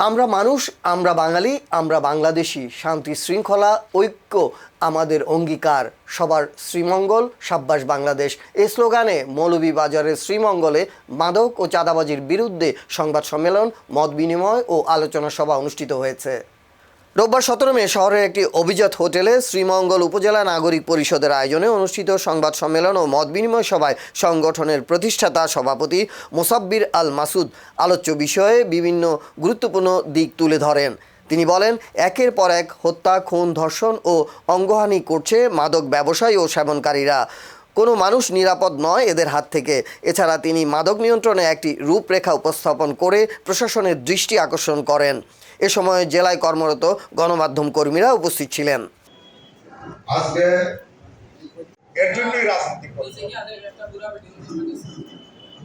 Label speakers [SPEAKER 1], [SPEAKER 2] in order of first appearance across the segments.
[SPEAKER 1] আমরা মানুষ, আমরা বাঙালি, আমরা বাংলাদেশি। শান্তি, শৃঙ্খলা, ঐক্য আমাদের অঙ্গীকার। সবার শ্রীমঙ্গল, সাব্বাস বাংলাদেশ। এই স্লোগানে মৌলভীবাজারের শ্রীমঙ্গলে মাদক ও চাঁদাবাজির বিরুদ্ধে সংবাদ সম্মেলন, মত বিনিময় ও আলোচনা সভা অনুষ্ঠিত হয়েছে। রোববার 17 মে শহরের একটি অভিজাত হোটেলে শ্রীমঙ্গল উপজেলা নাগরিক পরিষদের আয়োজনে অনুষ্ঠিত সংবাদ সম্মেলন ও মত বিনিময় সভায় সংগঠনের প্রতিষ্ঠাতা সভাপতি মোসাব্বির আল মাসুদ আলোচ্য বিষয়ে বিভিন্ন গুরুত্বপূর্ণ দিক তুলে ধরেন। তিনি বলেন, একের পর এক হত্যা, খুন, ধর্ষণ ও অঙ্গহানি করছে মাদক ব্যবসায়ী ও সেবনকারীরা। কোনো মানুষ নিরাপদ নয় এদের হাত থেকে। এছাড়া তিনি মাদক নিয়ন্ত্রণে একটি রূপরেখা উপস্থাপন করে প্রশাসনের দৃষ্টি আকর্ষণ করেন। এ সময় জেলায় কর্মরত গণমাধ্যম কর্মীরা উপস্থিত ছিলেন।
[SPEAKER 2] আজকে এর জন্যই রাজনীতি করছে।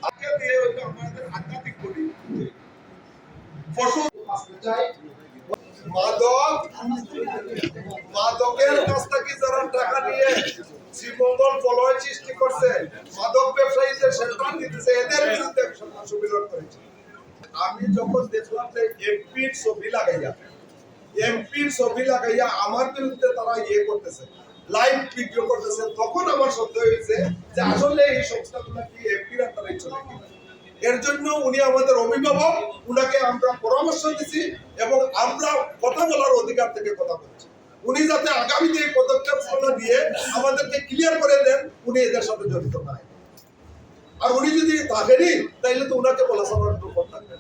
[SPEAKER 2] আজকে দিয়ে হইলো আমাদের আধ্যাত্মিক করি পশু মাদকের কাছ থেকে যারা টাকা নিয়ে শ্রীমঙ্গল বলয় সৃষ্টি করছে, মাদক ব্যবসায়ীদের সেন্টার দিতেছে, এদের বিরুদ্ধে সম্মেলন করেছে। আমি যখন দেখলাম যে এমপির ছবি লাগাইয়া আমার বিরুদ্ধে তারা করতেছে, লাইভ ভিডিও করতেছে, তখন আমার সন্দেহ হয়েছে যে আসলে এই সংস্থাগুলো কি এমপির আন্ডারে চলে কিনা। এর জন্য উনি আমাদের অভিভাবক, উনাকে আমরা পরামর্শ দিছি এবং আমরা কথা বলার অধিকার থেকে কথা বলছি। উনি যাতে আগামীতে এই পদক্ষেপ দিয়ে আমাদেরকে ক্লিয়ার করে দেন উনি এদের সাথে জড়িত নাই। আর উনি যদি থাকেনি তাইলে তো উনাকে বলা সবার দুঃখ থাকবে।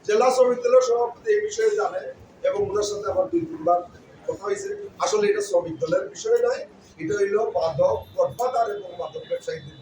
[SPEAKER 2] জেলা শ্রমিক দলের সভাপতি এই বিষয়ে জানে এবং ওনার সাথে আমার 2-3 বার কথা হয়েছে। আসলে এটা শ্রমিক দলের বিষয় নয়, এটা হইল মাদক গডফাদার এবং মাদক ব্যবসায়ীদের